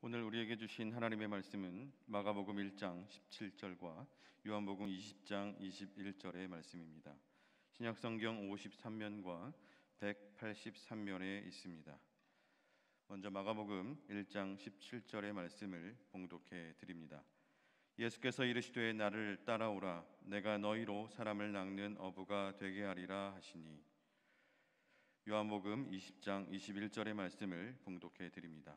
오늘 우리에게 주신 하나님의 말씀은 마가복음 1장 17절과 요한복음 20장 21절의 말씀입니다. 신약성경 53면과 183면에 있습니다. 먼저 마가복음 1장 17절의 말씀을 봉독해 드립니다. 예수께서 이르시되 나를 따라오라. 내가 너희로 사람을 낚는 어부가 되게 하리라 하시니. 요한복음 20장 21절의 말씀을 봉독해 드립니다.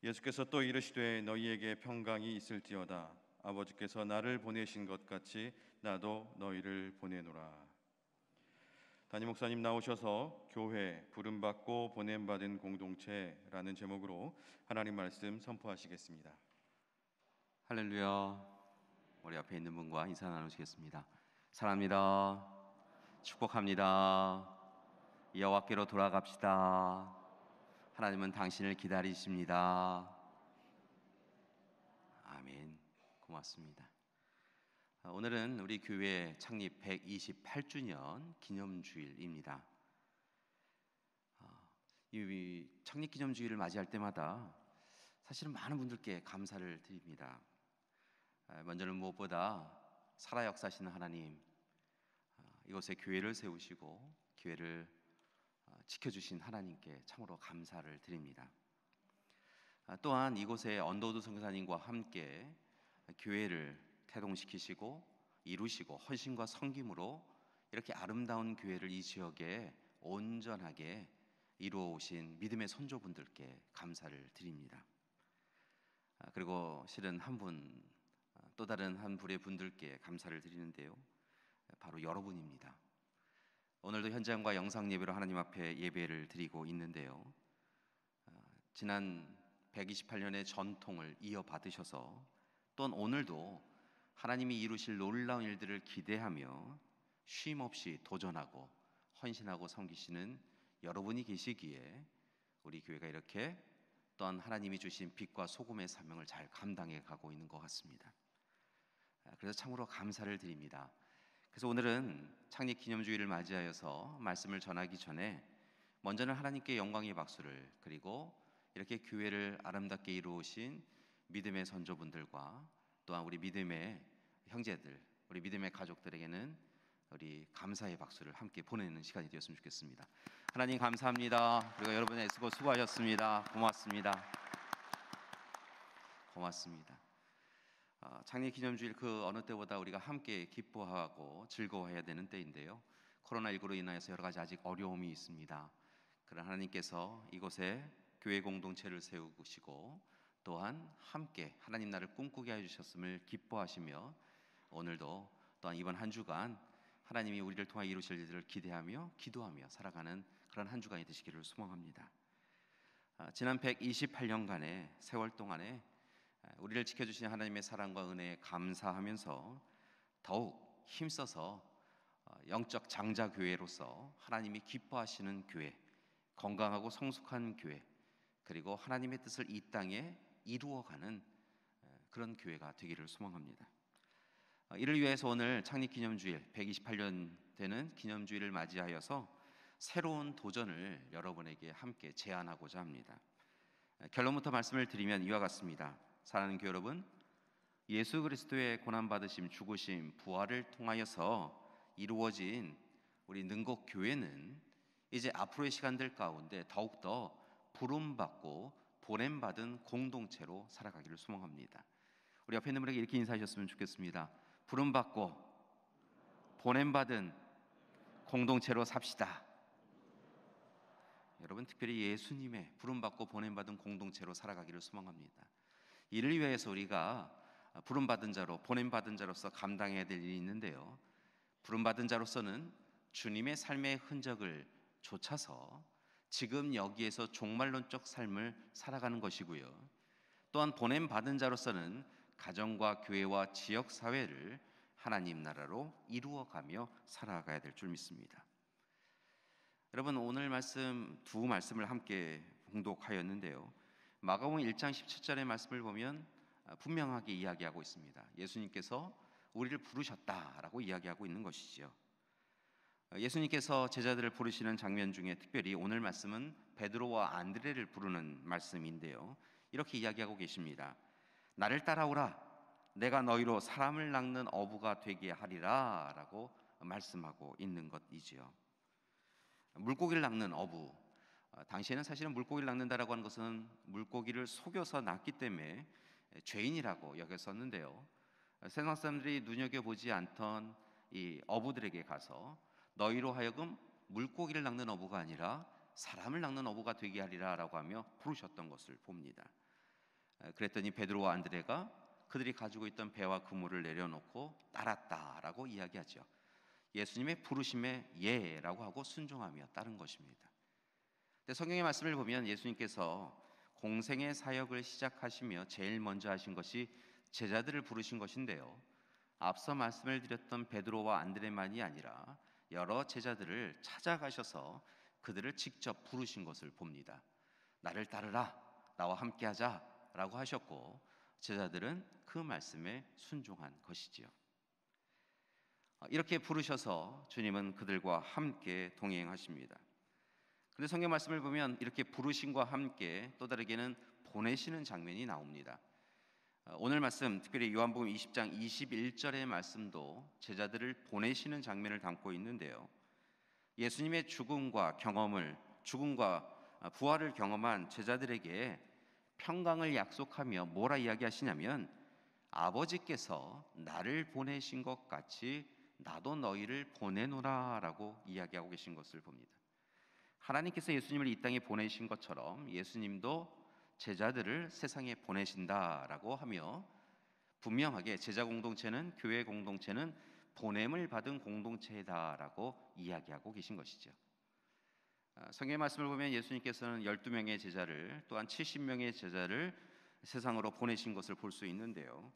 예수께서 또 이르시되 너희에게 평강이 있을지어다. 아버지께서 나를 보내신 것 같이 나도 너희를 보내노라. 담임 목사님 나오셔서 교회 부름받고 보냄받은 공동체라는 제목으로 하나님 말씀 선포하시겠습니다. 할렐루야. 우리 앞에 있는 분과 인사 나누시겠습니다. 사랑합니다. 축복합니다. 여호와께로 돌아갑시다. 하나님은 당신을 기다리십니다. 아멘. 고맙습니다. 오늘은 우리 교회 창립 128주년 기념주일입니다. 이 창립 기념주일을 맞이할 때마다 사실은 많은 분들께 감사를 드립니다. 먼저는 무엇보다 살아 역사하시는 하나님, 이곳에 교회를 세우시고 교회를 지켜주신 하나님께 참으로 감사를 드립니다. 또한 이곳에 언더우드 선교사님과 함께 교회를 태동시키시고 이루시고 헌신과 섬김으로 이렇게 아름다운 교회를 이 지역에 온전하게 이루어 오신 믿음의 선조분들께 감사를 드립니다. 그리고 실은 또 다른 한 분의 분들께 감사를 드리는데요, 바로 여러분입니다. 오늘도 현장과 영상 예배로 하나님 앞에 예배를 드리고 있는데요, 지난 128년의 전통을 이어받으셔서 또한 오늘도 하나님이 이루실 놀라운 일들을 기대하며 쉼없이 도전하고 헌신하고 섬기시는 여러분이 계시기에 우리 교회가 이렇게 또한 하나님이 주신 빛과 소금의 사명을 잘 감당해 가고 있는 것 같습니다. 그래서 참으로 감사를 드립니다. 그래서 오늘은 창립 기념주일을 맞이하여서 말씀을 전하기 전에 먼저는 하나님께 영광의 박수를, 그리고 이렇게 교회를 아름답게 이루어오신 믿음의 선조분들과 또한 우리 믿음의 형제들, 우리 믿음의 가족들에게는 우리 감사의 박수를 함께 보내는 시간이 되었으면 좋겠습니다. 하나님 감사합니다. 그리고 여러분 애쓰고 수고하셨습니다. 고맙습니다. 고맙습니다. 창립 기념주일 그 어느 때보다 우리가 함께 기뻐하고 즐거워해야 되는 때인데요, 코로나19로 인하여서 여러 가지 아직 어려움이 있습니다. 그러나 하나님께서 이곳에 교회 공동체를 세우시고 또한 함께 하나님 나라를 꿈꾸게 해주셨음을 기뻐하시며 오늘도 또한 이번 한 주간 하나님이 우리를 통하여 이루실 일들을 기대하며 기도하며 살아가는 그런 한 주간이 되시기를 소망합니다. 지난 128년간의 세월 동안에 우리를 지켜주신 하나님의 사랑과 은혜에 감사하면서 더욱 힘써서 영적 장자교회로서 하나님이 기뻐하시는 교회, 건강하고 성숙한 교회, 그리고 하나님의 뜻을 이 땅에 이루어가는 그런 교회가 되기를 소망합니다. 이를 위해서 오늘 창립기념주일 128년 되는 기념주일을 맞이하여서 새로운 도전을 여러분에게 함께 제안하고자 합니다. 결론부터 말씀을 드리면 이와 같습니다. 사랑하는 교회 여러분, 예수 그리스도의 고난받으심, 죽으심, 부활을 통하여서 이루어진 우리 능곡 교회는 이제 앞으로의 시간들 가운데 더욱더 부름받고 보냄받은 공동체로 살아가기를 소망합니다. 우리 옆에 있는 분에게 이렇게 인사하셨으면 좋겠습니다. 부름받고 보냄받은 공동체로 삽시다. 여러분, 특별히 예수님의 부름받고 보냄받은 공동체로 살아가기를 소망합니다. 이를 위해서 우리가 부름받은 자로, 보냄받은 자로서 감당해야 될 일이 있는데요, 부름받은 자로서는 주님의 삶의 흔적을 좇아서 지금 여기에서 종말론적 삶을 살아가는 것이고요, 또한 보냄받은 자로서는 가정과 교회와 지역사회를 하나님 나라로 이루어가며 살아가야 될 줄 믿습니다. 여러분, 오늘 말씀 두 말씀을 함께 봉독하였는데요, 마가복음 1장 17절의 말씀을 보면 분명하게 이야기하고 있습니다. 예수님께서 우리를 부르셨다라고 이야기하고 있는 것이죠. 예수님께서 제자들을 부르시는 장면 중에 특별히 오늘 말씀은 베드로와 안드레를 부르는 말씀인데요, 이렇게 이야기하고 계십니다. 나를 따라오라. 내가 너희로 사람을 낚는 어부가 되게 하리라 라고 말씀하고 있는 것이지요. 물고기를 낚는 어부, 당시에는 사실은 물고기를 낚는다라고 하는 것은 물고기를 속여서 낚기 때문에 죄인이라고 여겼었는데요. 세상 사람들이 눈여겨보지 않던 이 어부들에게 가서 너희로 하여금 물고기를 낚는 어부가 아니라 사람을 낚는 어부가 되게 하리라 라고 하며 부르셨던 것을 봅니다. 그랬더니 베드로와 안드레가 그들이 가지고 있던 배와 그물을 내려놓고 따랐다라고 이야기하죠. 예수님의 부르심에 예라고 하고 순종하며 따른 것입니다. 근데 성경의 말씀을 보면 예수님께서 공생의 사역을 시작하시며 제일 먼저 하신 것이 제자들을 부르신 것인데요. 앞서 말씀을 드렸던 베드로와 안드레만이 아니라 여러 제자들을 찾아가셔서 그들을 직접 부르신 것을 봅니다. 나를 따르라, 나와 함께하자 라고 하셨고 제자들은 그 말씀에 순종한 것이지요. 이렇게 부르셔서 주님은 그들과 함께 동행하십니다. 그런데 성경 말씀을 보면 이렇게 부르심과 함께 또 다르게는 보내시는 장면이 나옵니다. 오늘 말씀, 특별히 요한복음 20장 21절의 말씀도 제자들을 보내시는 장면을 담고 있는데요. 예수님의 죽음과 부활을 경험한 제자들에게 평강을 약속하며 뭐라 이야기하시냐면 아버지께서 나를 보내신 것 같이 나도 너희를 보내노라 라고 이야기하고 계신 것을 봅니다. 하나님께서 예수님을 이 땅에 보내신 것처럼 예수님도 제자들을 세상에 보내신다라고 하며 분명하게 제자 공동체는, 교회 공동체는 보냄을 받은 공동체다라고 이야기하고 계신 것이죠. 성경의 말씀을 보면 예수님께서는 12명의 제자를 또한 70명의 제자를 세상으로 보내신 것을 볼 수 있는데요.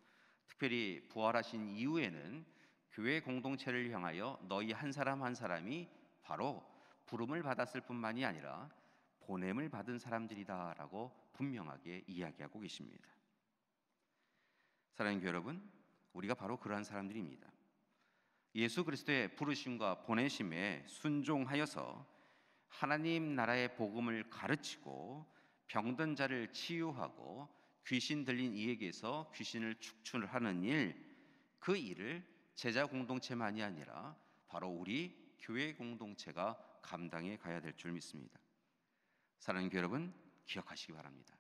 특별히 부활하신 이후에는 교회 공동체를 향하여 너희 한 사람 한 사람이 바로 부름을 받았을 뿐만이 아니라 보냄을 받은 사람들이다라고 분명하게 이야기하고 계십니다. 사랑하는 교회 여러분, 우리가 바로 그러한 사람들입니다. 예수 그리스도의 부르심과 보내심에 순종하여서 하나님 나라의 복음을 가르치고 병든 자를 치유하고 귀신 들린 이에게서 귀신을 축출하는 일, 그 일을 제자 공동체만이 아니라 바로 우리 교회 공동체가 감당해 가야 될 줄 믿습니다. 사랑하는 교회 여러분, 기억하시기 바랍니다.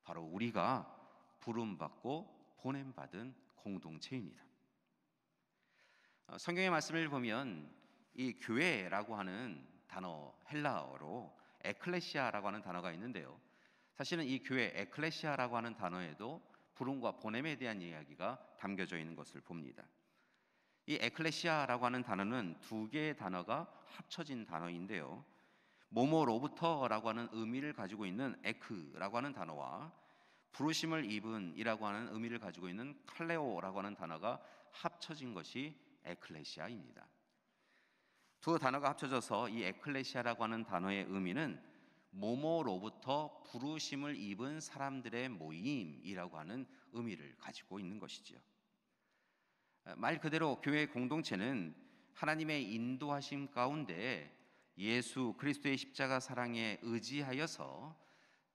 바로 우리가 부름받고 보냄받은 공동체입니다. 성경의 말씀을 보면 이 교회라고 하는 단어, 헬라어로 에클레시아라고 하는 단어가 있는데요. 사실은 이 교회 에클레시아라고 하는 단어에도 부름과 보냄에 대한 이야기가 담겨져 있는 것을 봅니다. 이 에클레시아라고 하는 단어는 두 개의 단어가 합쳐진 단어인데요. 모모로부터라고 하는 의미를 가지고 있는 에크라고 하는 단어와 부르심을 입은이라고 하는 의미를 가지고 있는 칼레오라고 하는 단어가 합쳐진 것이 에클레시아입니다. 두 단어가 합쳐져서 이 에클레시아라고 하는 단어의 의미는 모모로부터 부르심을 입은 사람들의 모임이라고 하는 의미를 가지고 있는 것이지요. 말 그대로 교회 공동체는 하나님의 인도하심 가운데 예수 그리스도의 십자가 사랑에 의지하여서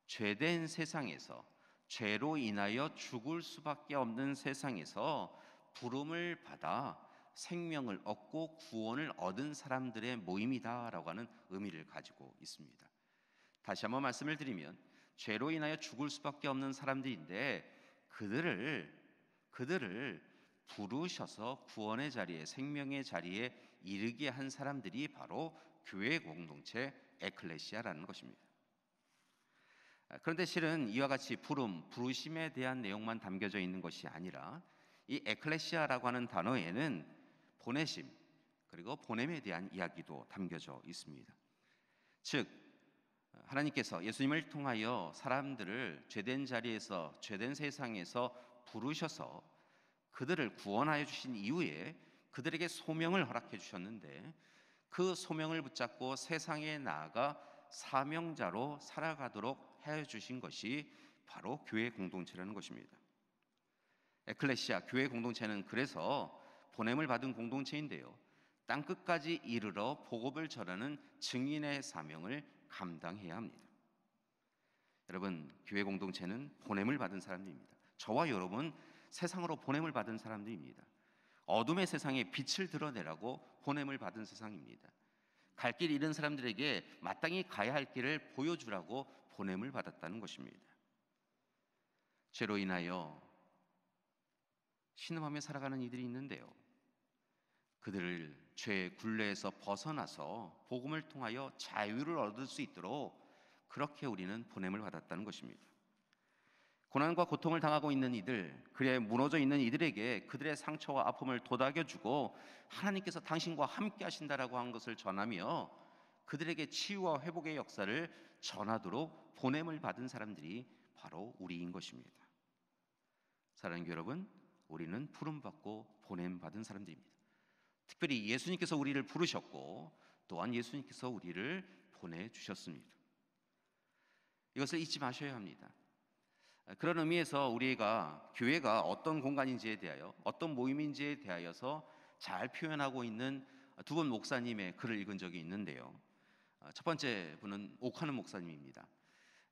죄된 세상에서, 죄로 인하여 죽을 수밖에 없는 세상에서 부름을 받아 생명을 얻고 구원을 얻은 사람들의 모임이다라고 하는 의미를 가지고 있습니다. 다시 한번 말씀을 드리면 죄로 인하여 죽을 수밖에 없는 사람들인데 그들을 부르셔서 구원의 자리에, 생명의 자리에 이르게 한 사람들이 바로 교회 공동체 에클레시아라는 것입니다. 그런데 실은 이와 같이 부르심에 대한 내용만 담겨져 있는 것이 아니라 이 에클레시아라고 하는 단어에는 보내심 그리고 보냄에 대한 이야기도 담겨져 있습니다. 즉 하나님께서 예수님을 통하여 사람들을 죄된 자리에서, 죄된 세상에서 부르셔서 그들을 구원하여 주신 이후에 그들에게 소명을 허락해 주셨는데 그 소명을 붙잡고 세상에 나아가 사명자로 살아가도록 해 주신 것이 바로 교회 공동체라는 것입니다. 에클레시아, 교회 공동체는 그래서 보냄을 받은 공동체인데요, 땅끝까지 이르러 복음을 전하는 증인의 사명을 감당해야 합니다. 여러분, 교회 공동체는 보냄을 받은 사람들입니다. 저와 여러분 세상으로 보냄을 받은 사람들입니다. 어둠의 세상에 빛을 드러내라고 보냄을 받은 세상입니다. 갈 길 잃은 사람들에게 마땅히 가야 할 길을 보여주라고 보냄을 받았다는 것입니다. 죄로 인하여 신음하며 살아가는 이들이 있는데요, 그들을 죄의 굴레에서 벗어나서 복음을 통하여 자유를 얻을 수 있도록 그렇게 우리는 보냄을 받았다는 것입니다. 고난과 고통을 당하고 있는 이들, 그래 무너져 있는 이들에게 그들의 상처와 아픔을 도닥여주고 하나님께서 당신과 함께 하신다라고 한 것을 전하며 그들에게 치유와 회복의 역사를 전하도록 보냄을 받은 사람들이 바로 우리인 것입니다. 사랑하는 교회 여러분, 우리는 부름받고 보냄받은 사람들입니다. 특별히 예수님께서 우리를 부르셨고 또한 예수님께서 우리를 보내주셨습니다. 이것을 잊지 마셔야 합니다. 그런 의미에서 우리가 교회가 어떤 공간인지에 대하여, 어떤 모임인지에 대하여서 잘 표현하고 있는 두 분 목사님의 글을 읽은 적이 있는데요, 첫 번째 분은 오카는 목사님입니다.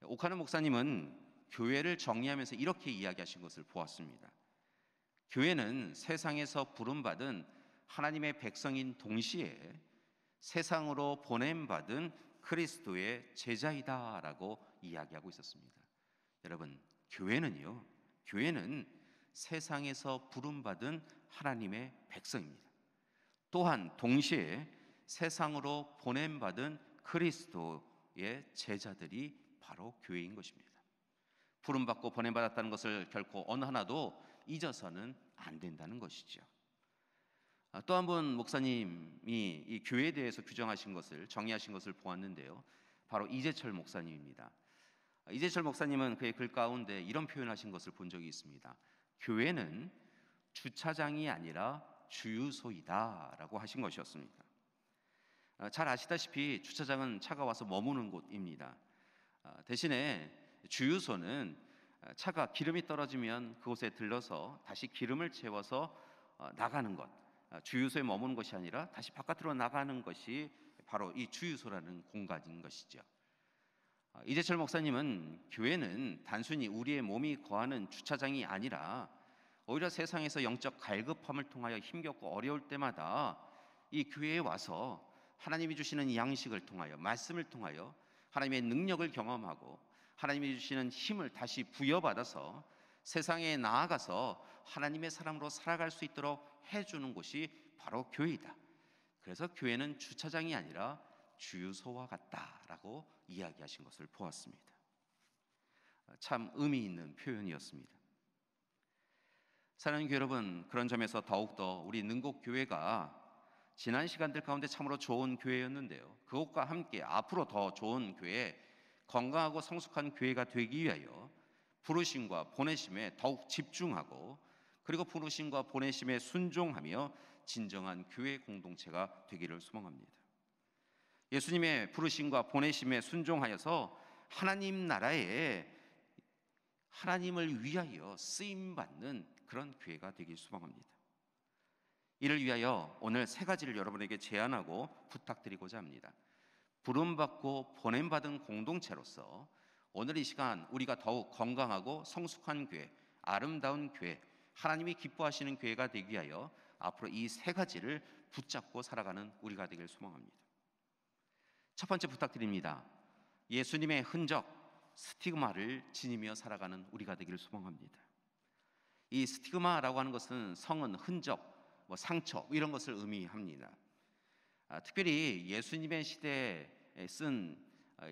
오카는 목사님은 교회를 정리하면서 이렇게 이야기하신 것을 보았습니다. 교회는 세상에서 부름받은 하나님의 백성인 동시에 세상으로 보냄받은 그리스도의 제자이다라고 이야기하고 있었습니다. 여러분, 교회는 세상에서 부름받은 하나님의 백성입니다. 또한 동시에 세상으로 보냄받은 그리스도의 제자들이 바로 교회인 것입니다. 부름받고 보냄받았다는 것을 결코 어느 하나도 잊어서는 안 된다는 것이죠. 또 한 분 목사님이 이 교회에 대해서 규정하신 것을, 정의하신 것을 보았는데요, 바로 이재철 목사님입니다. 이재철 목사님은 그의 글 가운데 이런 표현하신 것을 본 적이 있습니다. 교회는 주차장이 아니라 주유소이다 라고 하신 것이었습니다. 잘 아시다시피 주차장은 차가 와서 머무는 곳입니다. 대신에 주유소는 차가 기름이 떨어지면 그곳에 들러서 다시 기름을 채워서 나가는 것, 주유소에 머무는 것이 아니라 다시 바깥으로 나가는 것이 바로 이 주유소라는 공간인 것이죠. 이재철 목사님은 교회는 단순히 우리의 몸이 거하는 주차장이 아니라 오히려 세상에서 영적 갈급함을 통하여 힘겹고 어려울 때마다 이 교회에 와서 하나님이 주시는 이 양식을 통하여, 말씀을 통하여 하나님의 능력을 경험하고 하나님이 주시는 힘을 다시 부여받아서 세상에 나아가서 하나님의 사람으로 살아갈 수 있도록 해주는 곳이 바로 교회이다. 그래서 교회는 주차장이 아니라 주유소와 같다라고 이야기하신 것을 보았습니다. 참 의미 있는 표현이었습니다. 사랑하는 교회 여러분, 그런 점에서 더욱더 우리 능곡교회가 지난 시간들 가운데 참으로 좋은 교회였는데요, 그것과 함께 앞으로 더 좋은 교회, 건강하고 성숙한 교회가 되기 위하여 부르심과 보내심에 더욱 집중하고, 그리고 부르심과 보내심에 순종하며 진정한 교회 공동체가 되기를 소망합니다. 예수님의 부르심과 보내심에 순종하여서 하나님 나라에 하나님을 위하여 쓰임받는 그런 교회가 되길 소망합니다. 이를 위하여 오늘 세 가지를 여러분에게 제안하고 부탁드리고자 합니다. 부름받고 보냄받은 공동체로서 오늘 이 시간 우리가 더욱 건강하고 성숙한 교회, 아름다운 교회, 하나님이 기뻐하시는 교회가 되기 위하여 앞으로 이 세 가지를 붙잡고 살아가는 우리가 되길 소망합니다. 첫 번째 부탁드립니다. 예수님의 흔적, 스티그마를 지니며 살아가는 우리가 되기를 소망합니다. 이 스티그마라고 하는 것은 성은, 흔적, 상처 이런 것을 의미합니다. 특별히 예수님의 시대에 쓴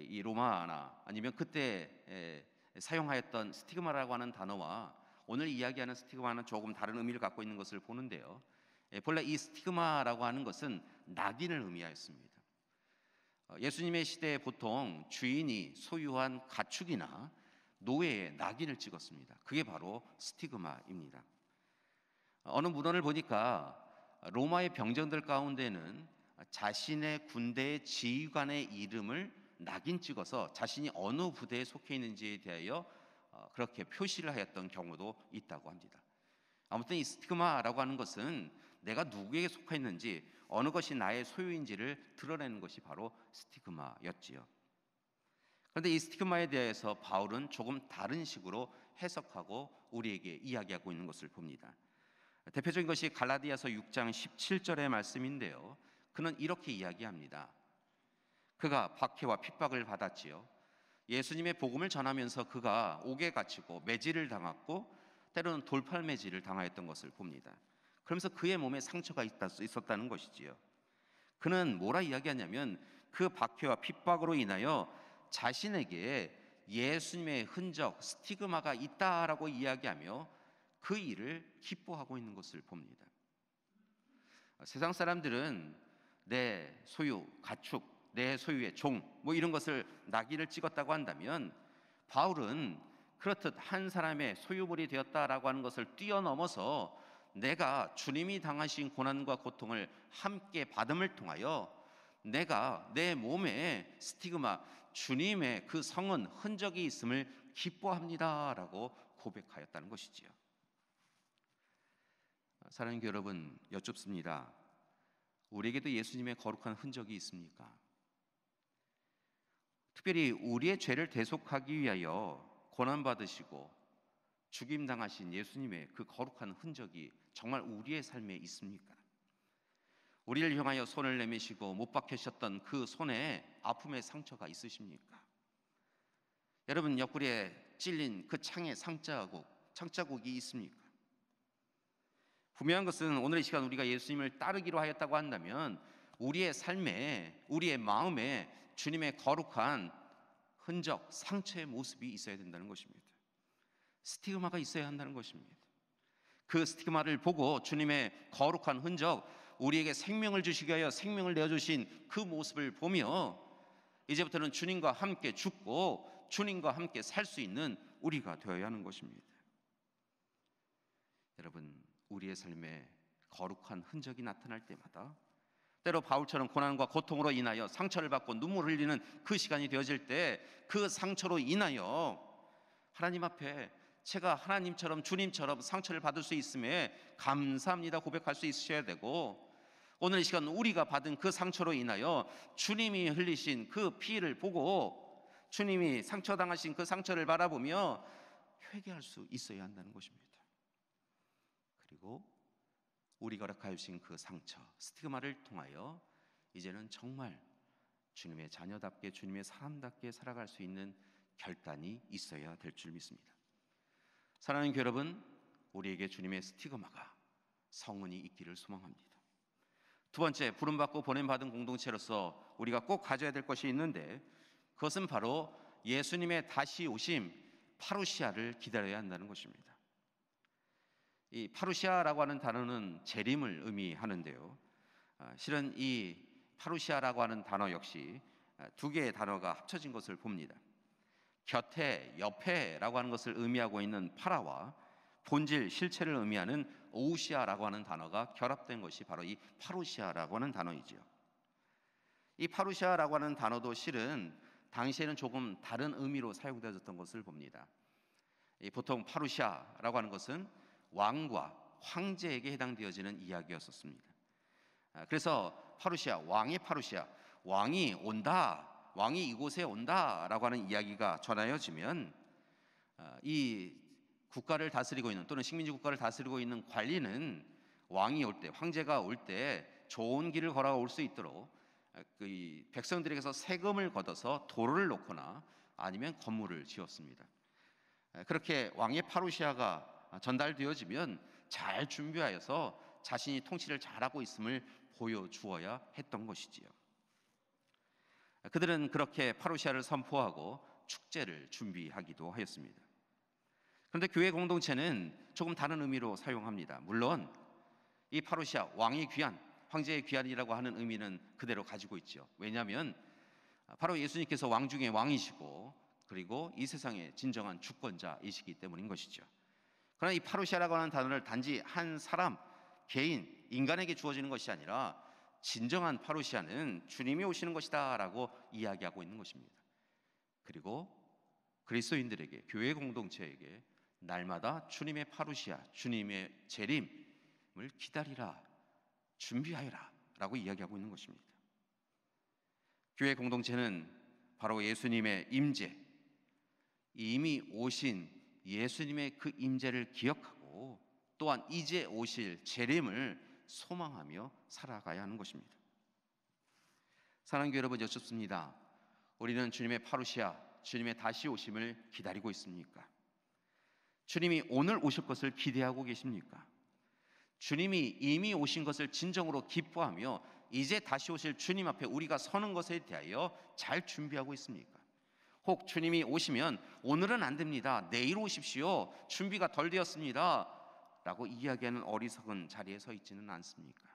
이 로마나 아니면 그때 사용하였던 스티그마라고 하는 단어와 오늘 이야기하는 스티그마는 조금 다른 의미를 갖고 있는 것을 보는데요, 본래 이 스티그마라고 하는 것은 낙인을 의미하였습니다. 예수님의 시대에 보통 주인이 소유한 가축이나 노예에 낙인을 찍었습니다. 그게 바로 스티그마입니다. 어느 문헌을 보니까 로마의 병정들 가운데는 자신의 군대의 지휘관의 이름을 낙인 찍어서 자신이 어느 부대에 속해 있는지에 대하여 그렇게 표시를 하였던 경우도 있다고 합니다. 아무튼 이 스티그마라고 하는 것은 내가 누구에게 속해 있는지, 어느 것이 나의 소유인지를 드러내는 것이 바로 스티그마였지요. 그런데 이 스티그마에 대해서 바울은 조금 다른 식으로 해석하고 우리에게 이야기하고 있는 것을 봅니다. 대표적인 것이 갈라디아서 6장 17절의 말씀인데요. 그는 이렇게 이야기합니다. 그가 박해와 핍박을 받았지요. 예수님의 복음을 전하면서 그가 옥에 갇히고 매질을 당했고 때로는 돌팔매질을 당하였던 것을 봅니다. 그러면서 그의 몸에 상처가 있었다는 것이지요. 그는 뭐라 이야기하냐면 그 박해와 핍박으로 인하여 자신에게 예수님의 흔적, 스티그마가 있다라고 이야기하며 그 일을 기뻐하고 있는 것을 봅니다. 세상 사람들은 내 소유, 가축, 내 소유의 종, 뭐 이런 것을 낙인을 찍었다고 한다면 바울은 그렇듯 한 사람의 소유물이 되었다라고 하는 것을 뛰어넘어서 내가 주님이 당하신 고난과 고통을 함께 받음을 통하여 내가 내 몸에 스티그마, 주님의 그 성은 흔적이 있음을 기뻐합니다라고 고백하였다는 것이지요. 사랑하는 교회 여러분, 여쭙습니다. 우리에게도 예수님의 거룩한 흔적이 있습니까? 특별히 우리의 죄를 대속하기 위하여 고난받으시고 죽임당하신 예수님의 그 거룩한 흔적이 정말 우리의 삶에 있습니까? 우리를 향하여 손을 내미시고 못 박히셨던 그 손에 아픔의 상처가 있으십니까? 여러분 옆구리에 찔린 그 창에 상자국이 있습니까? 분명한 것은 오늘 이 시간 우리가 예수님을 따르기로 하였다고 한다면 우리의 삶에, 우리의 마음에 주님의 거룩한 흔적, 상처의 모습이 있어야 된다는 것입니다. 스티그마가 있어야 한다는 것입니다. 그 스티그마를 보고 주님의 거룩한 흔적, 우리에게 생명을 주시기 위하여 생명을 내어주신 그 모습을 보며 이제부터는 주님과 함께 죽고 주님과 함께 살 수 있는 우리가 되어야 하는 것입니다. 여러분, 우리의 삶에 거룩한 흔적이 나타날 때마다 때로 바울처럼 고난과 고통으로 인하여 상처를 받고 눈물을 흘리는 그 시간이 되어질 때 그 상처로 인하여 하나님 앞에 제가 하나님처럼 주님처럼 상처를 받을 수 있음에 감사합니다 고백할 수 있으셔야 되고, 오늘 이 시간 우리가 받은 그 상처로 인하여 주님이 흘리신 그 피를 보고 주님이 상처당하신 그 상처를 바라보며 회개할 수 있어야 한다는 것입니다. 그리고 우리가 허락하신 그 상처, 스티그마를 통하여 이제는 정말 주님의 자녀답게, 주님의 사람답게 살아갈 수 있는 결단이 있어야 될 줄 믿습니다. 사랑하는 여러분, 우리에게 주님의 스티그마가, 성은이 있기를 소망합니다. 두 번째, 부름받고 보냄받은 공동체로서 우리가 꼭 가져야 될 것이 있는데 그것은 바로 예수님의 다시 오심, 파루시아를 기다려야 한다는 것입니다. 이 파루시아라고 하는 단어는 재림을 의미하는데요. 실은 이 파루시아라고 하는 단어 역시 두 개의 단어가 합쳐진 것을 봅니다. 곁에, 옆에라고 하는 것을 의미하고 있는 파라와 본질, 실체를 의미하는 오우시아라고 하는 단어가 결합된 것이 바로 이 파루시아라고 하는 단어이지요. 이 파루시아라고 하는 단어도 실은 당시에는 조금 다른 의미로 사용되었던 것을 봅니다. 보통 파루시아라고 하는 것은 왕과 황제에게 해당되어지는 이야기였었습니다. 그래서 파루시아, 왕의 파루시아, 왕이 온다, 왕이 이곳에 온다라고 하는 이야기가 전하여지면 이 국가를 다스리고 있는, 또는 식민지 국가를 다스리고 있는 관리는 왕이 올 때, 황제가 올 때 좋은 길을 걸어올 수 있도록 그 백성들에게서 세금을 걷어서 도로를 놓거나 아니면 건물을 지었습니다. 그렇게 왕의 파루시아가 전달되어지면 잘 준비하여서 자신이 통치를 잘하고 있음을 보여주어야 했던 것이지요. 그들은 그렇게 파루시아를 선포하고 축제를 준비하기도 하였습니다. 그런데 교회 공동체는 조금 다른 의미로 사용합니다. 물론 이 파루시아, 왕의 귀한, 황제의 귀한이라고 하는 의미는 그대로 가지고 있죠. 왜냐하면 바로 예수님께서 왕 중에 왕이시고 그리고 이 세상의 진정한 주권자이시기 때문인 것이죠. 그러나 이 파루시아라고 하는 단어를 단지 한 사람, 개인, 인간에게 주어지는 것이 아니라 진정한 파루시아는 주님이 오시는 것이다 라고 이야기하고 있는 것입니다. 그리고 그리스도인들에게, 교회 공동체에게 날마다 주님의 파루시아, 주님의 재림을 기다리라, 준비하여라 라고 이야기하고 있는 것입니다. 교회 공동체는 바로 예수님의 임재, 이미 오신 예수님의 그 임재를 기억하고 또한 이제 오실 재림을 소망하며 살아가야 하는 것입니다. 사랑하는 교회 여러분, 여쭙습니다. 우리는 주님의 파루시아, 주님의 다시 오심을 기다리고 있습니까? 주님이 오늘 오실 것을 기대하고 계십니까? 주님이 이미 오신 것을 진정으로 기뻐하며 이제 다시 오실 주님 앞에 우리가 서는 것에 대하여 잘 준비하고 있습니까? 혹 주님이 오시면 오늘은 안 됩니다, 내일 오십시오, 준비가 덜 되었습니다 라고 이야기하는 어리석은 자리에 서 있지는 않습니까?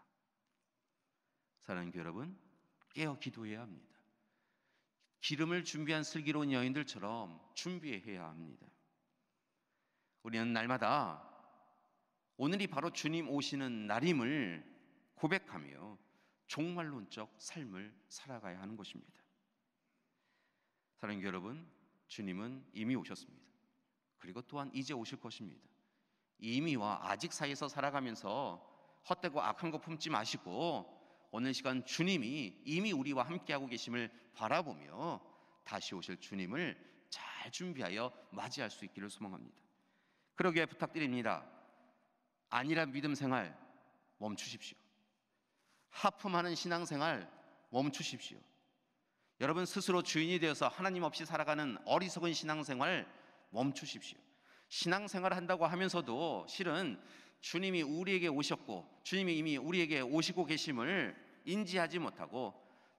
사랑하는 교회 여러분, 깨어 기도해야 합니다. 기름을 준비한 슬기로운 여인들처럼 준비해야 합니다. 우리는 날마다 오늘이 바로 주님 오시는 날임을 고백하며 종말론적 삶을 살아가야 하는 것입니다. 사랑하는 여러분, 주님은 이미 오셨습니다. 그리고 또한 이제 오실 것입니다. 이미와 아직 사이에서 살아가면서 헛되고 악한 거 품지 마시고 오늘 시간 주님이 이미 우리와 함께하고 계심을 바라보며 다시 오실 주님을 잘 준비하여 맞이할 수 있기를 소망합니다. 그러기에 부탁드립니다. 안일한 믿음 생활 멈추십시오. 하품하는 신앙생활 멈추십시오. 여러분 스스로 주인이 되어서 하나님 없이 살아가는 어리석은 신앙생활 멈추십시오. 신앙생활을 한다고 하면서도 실은 주님이 우리에게 오셨고 주님이 이미 우리에게 오시고 계심을 인지하지 못하고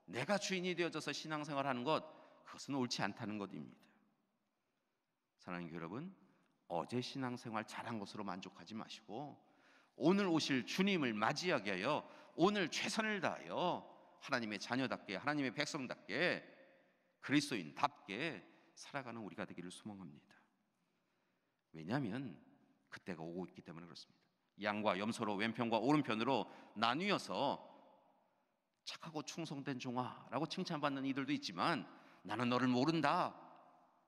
내가 주인이 되어져서 신앙생활하는 것, 그것은 옳지 않다는 것입니다. 사랑하는 여러분, 어제 신앙생활 잘한 것으로 만족하지 마시고 오늘 오실 주님을 맞이하게 하여 오늘 최선을 다하여 하나님의 자녀답게, 하나님의 백성답게, 그리스도인답게 살아가는 우리가 되기를 소망합니다. 왜냐하면 그때가 오고 있기 때문에 그렇습니다. 양과 염소로 왼편과 오른편으로 나뉘어서 착하고 충성된 종아라고 칭찬받는 이들도 있지만 나는 너를 모른다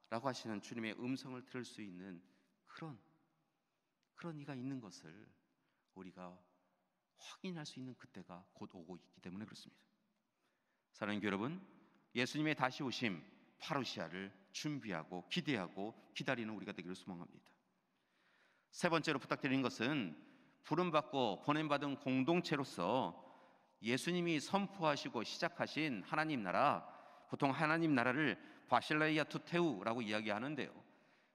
라고 하시는 주님의 음성을 들을 수 있는 그런 이가 있는 것을 우리가 확인할 수 있는 그때가 곧 오고 있기 때문에 그렇습니다. 사랑하는 여러분, 예수님의 다시 오심 파루시아를 준비하고 기대하고 기다리는 우리가 되기를 소망합니다. 세 번째로 부탁드리는 것은 부름받고 보냄받은 공동체로서 예수님이 선포하시고 시작하신 하나님 나라, 보통 하나님 나라를 바실레이아 투테우라고 이야기하는데요,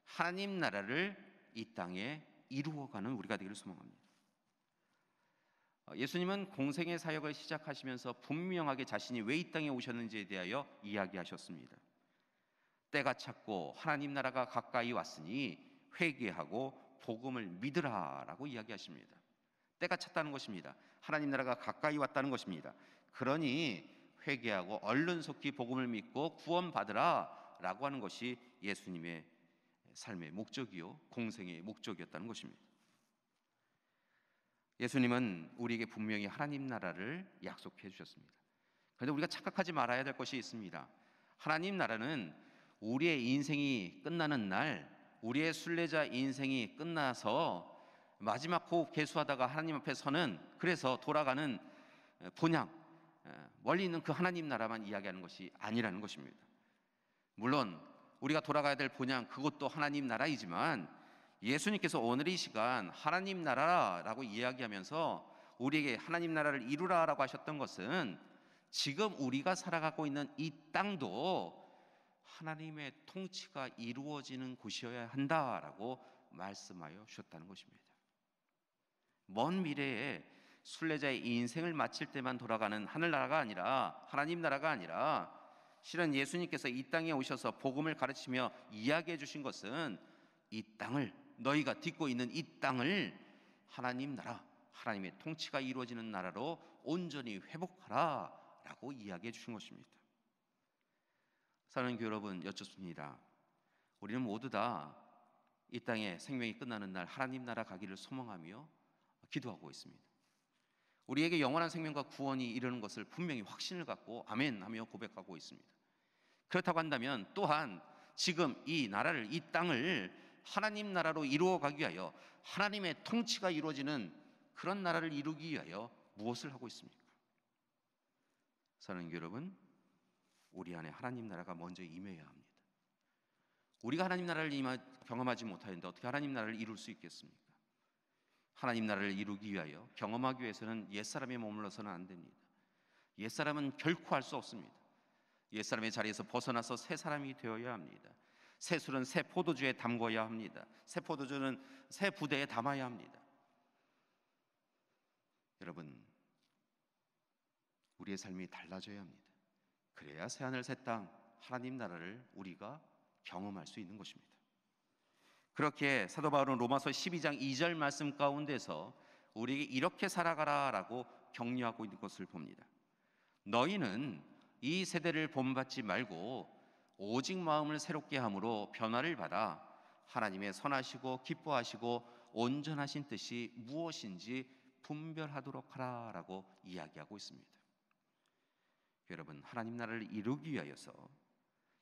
하나님 나라를 이 땅에 이루어가는 우리가 되기를 소망합니다. 예수님은 공생의 사역을 시작하시면서 분명하게 자신이 왜 이 땅에 오셨는지에 대하여 이야기하셨습니다. 때가 찼고 하나님 나라가 가까이 왔으니 회개하고 복음을 믿으라 라고 이야기하십니다. 때가 찼다는 것입니다. 하나님 나라가 가까이 왔다는 것입니다. 그러니 회개하고 얼른 속히 복음을 믿고 구원받으라 라고 하는 것이 예수님의 삶의 목적이요 공생의 목적이었다는 것입니다. 예수님은 우리에게 분명히 하나님 나라를 약속해 주셨습니다. 그런데 우리가 착각하지 말아야 될 것이 있습니다. 하나님 나라는 우리의 인생이 끝나는 날, 우리의 순례자 인생이 끝나서 마지막 호흡 개수하다가 하나님 앞에 서는, 그래서 돌아가는 본향, 멀리 있는 그 하나님 나라만 이야기하는 것이 아니라는 것입니다. 물론 우리가 돌아가야 될 본향, 그것도 하나님 나라이지만 예수님께서 오늘 이 시간 하나님 나라라고 이야기하면서 우리에게 하나님 나라를 이루라라고 하셨던 것은 지금 우리가 살아가고 있는 이 땅도 하나님의 통치가 이루어지는 곳이어야 한다라고 말씀하여 주셨다는 것입니다. 먼 미래에 순례자의 인생을 마칠 때만 돌아가는 하늘나라가 아니라, 하나님 나라가 아니라, 실은 예수님께서 이 땅에 오셔서 복음을 가르치며 이야기해 주신 것은 이 땅을, 너희가 딛고 있는 이 땅을 하나님 나라, 하나님의 통치가 이루어지는 나라로 온전히 회복하라 라고 이야기해 주신 것입니다. 사랑하는 교회 여러분, 여쭙습니다. 우리는 모두 다 이 땅에 생명이 끝나는 날 하나님 나라 가기를 소망하며 기도하고 있습니다. 우리에게 영원한 생명과 구원이 이르는 것을 분명히 확신을 갖고 아멘 하며 고백하고 있습니다. 그렇다고 한다면 또한 지금 이 나라를, 이 땅을 하나님 나라로 이루어 가기 위하여, 하나님의 통치가 이루어지는 그런 나라를 이루기 위하여 무엇을 하고 있습니까? 사랑하는 여러분, 우리 안에 하나님 나라가 먼저 임해야 합니다. 우리가 하나님 나라를 경험하지 못하는데 어떻게 하나님 나라를 이룰 수 있겠습니까? 하나님 나라를 이루기 위하여 경험하기 위해서는 옛사람에 머물러서는 안 됩니다. 옛사람은 결코 할 수 없습니다. 옛사람의 자리에서 벗어나서 새 사람이 되어야 합니다. 새 술은 새 포도주에 담궈야 합니다. 새 포도주는 새 부대에 담아야 합니다. 여러분, 우리의 삶이 달라져야 합니다. 그래야 새하늘 새 땅 하나님 나라를 우리가 경험할 수 있는 것입니다. 그렇게 사도 바울은 로마서 12장 2절 말씀 가운데서 우리에게 이렇게 살아가라라고 격려하고 있는 것을 봅니다. 너희는 이 세대를 본받지 말고 오직 마음을 새롭게 함으로 변화를 받아 하나님의 선하시고 기뻐하시고 온전하신 뜻이 무엇인지 분별하도록 하라라고 이야기하고 있습니다. 여러분, 하나님 나라를 이루기 위하여서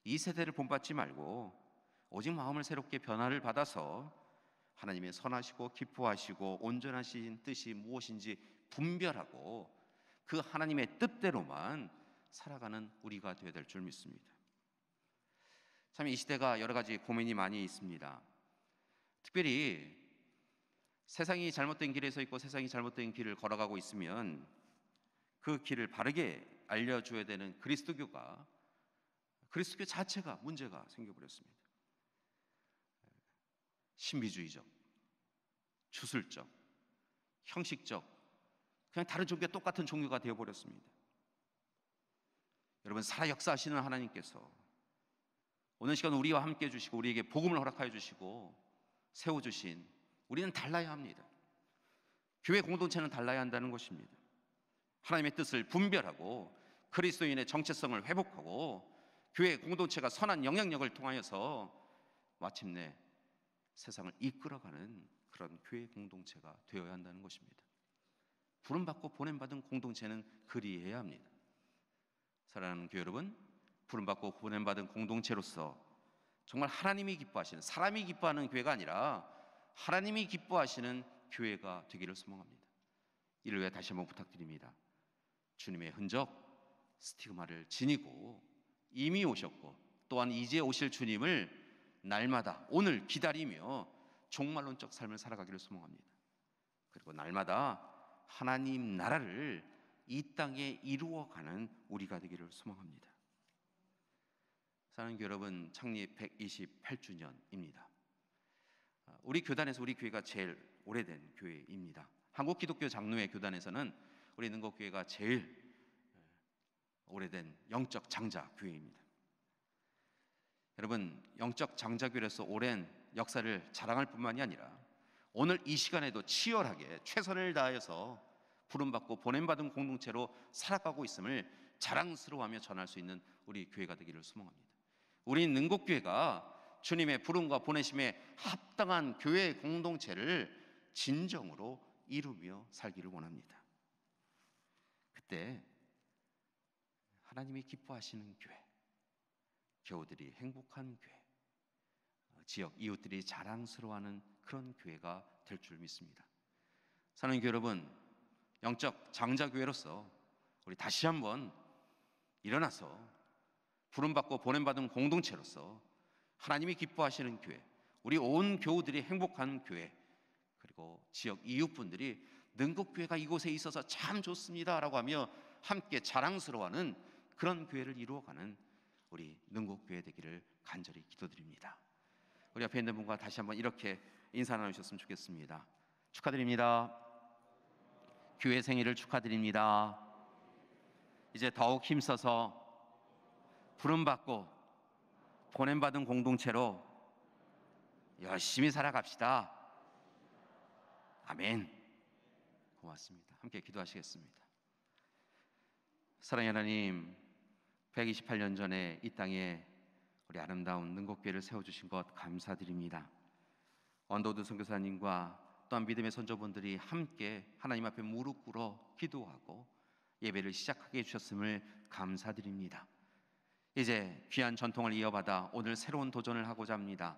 이 세대를 본받지 말고 오직 마음을 새롭게 변화를 받아서 하나님의 선하시고 기뻐하시고 온전하신 뜻이 무엇인지 분별하고 그 하나님의 뜻대로만 살아가는 우리가 되어야 될 줄 믿습니다. 참 이 시대가 여러 가지 고민이 많이 있습니다. 특별히 세상이 잘못된 길에 서 있고 세상이 잘못된 길을 걸어가고 있으면 그 길을 바르게 알려줘야 되는 그리스도교 자체가 문제가 생겨버렸습니다. 신비주의적, 주술적, 형식적, 그냥 다른 종교가 똑같은 종교가 되어버렸습니다. 여러분, 살아 역사하시는 하나님께서 오늘 시간 우리와 함께 해주시고 우리에게 복음을 허락하여 주시고 세워주신 우리는 달라야 합니다. 교회 공동체는 달라야 한다는 것입니다. 하나님의 뜻을 분별하고 그리스도인의 정체성을 회복하고 교회 공동체가 선한 영향력을 통하여서 마침내 세상을 이끌어가는 그런 교회 공동체가 되어야 한다는 것입니다. 부름받고 보냄받은 공동체는 그리해야 합니다. 사랑하는 교회 여러분, 부름받고 보냄받은 공동체로서 정말 하나님이 기뻐하시는, 사람이 기뻐하는 교회가 아니라 하나님이 기뻐하시는 교회가 되기를 소망합니다. 이를 위해 다시 한번 부탁드립니다. 주님의 흔적, 스티그마를 지니고 이미 오셨고 또한 이제 오실 주님을 날마다 오늘 기다리며 종말론적 삶을 살아가기를 소망합니다. 그리고 날마다 하나님 나라를 이 땅에 이루어가는 우리가 되기를 소망합니다. 사랑하는 여러분, 창립 128주년입니다. 우리 교단에서 우리 교회가 제일 오래된 교회입니다. 한국 기독교 장로회 교단에서는 우리 능곡교회가 제일 오래된 영적 장자 교회입니다. 여러분, 영적 장자교회로서 오랜 역사를 자랑할 뿐만이 아니라 오늘 이 시간에도 치열하게 최선을 다하여서 부름받고 보냄받은 공동체로 살아가고 있음을 자랑스러워하며 전할 수 있는 우리 교회가 되기를 소망합니다. 우리 능곡교회가 주님의 부름과 보내심에 합당한 교회 공동체를 진정으로 이루며 살기를 원합니다. 그때 하나님이 기뻐하시는 교회, 교우들이 행복한 교회, 지역 이웃들이 자랑스러워하는 그런 교회가 될 줄 믿습니다. 사랑하는 교회 여러분, 영적 장자교회로서 우리 다시 한번 일어나서 부름받고 보냄받은 공동체로서 하나님이 기뻐하시는 교회, 우리 온 교우들이 행복한 교회, 그리고 지역 이웃분들이 능곡교회가 이곳에 있어서 참 좋습니다 라고 하며 함께 자랑스러워하는 그런 교회를 이루어가는 우리 능곡교회 되기를 간절히 기도드립니다. 우리 앞에 있는 분과 다시 한번 이렇게 인사 나누셨으면 좋겠습니다. 축하드립니다. 교회 생일을 축하드립니다. 이제 더욱 힘써서 부름받고 보냄받은 공동체로 열심히 살아갑시다. 아멘. 고맙습니다. 함께 기도하시겠습니다. 사랑의 하나님, 128년 전에 이 땅에 우리 아름다운 능곡교회를 세워주신 것 감사드립니다. 언더우드 선교사님과 또한 믿음의 선조분들이 함께 하나님 앞에 무릎 꿇어 기도하고 예배를 시작하게 해주셨음을 감사드립니다. 이제 귀한 전통을 이어받아 오늘 새로운 도전을 하고자 합니다.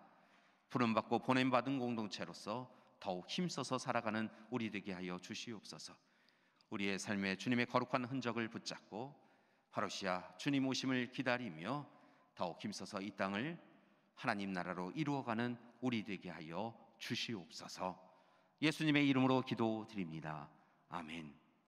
부름받고 보냄받은 공동체로서 더욱 힘써서 살아가는 우리 되게 하여 주시옵소서. 우리의 삶에 주님의 거룩한 흔적을 붙잡고 파루시아 주님 오심을 기다리며 더욱 힘써서 이 땅을 하나님 나라로 이루어가는 우리 되게 하여 주시옵소서. 예수님의 이름으로 기도드립니다. 아멘.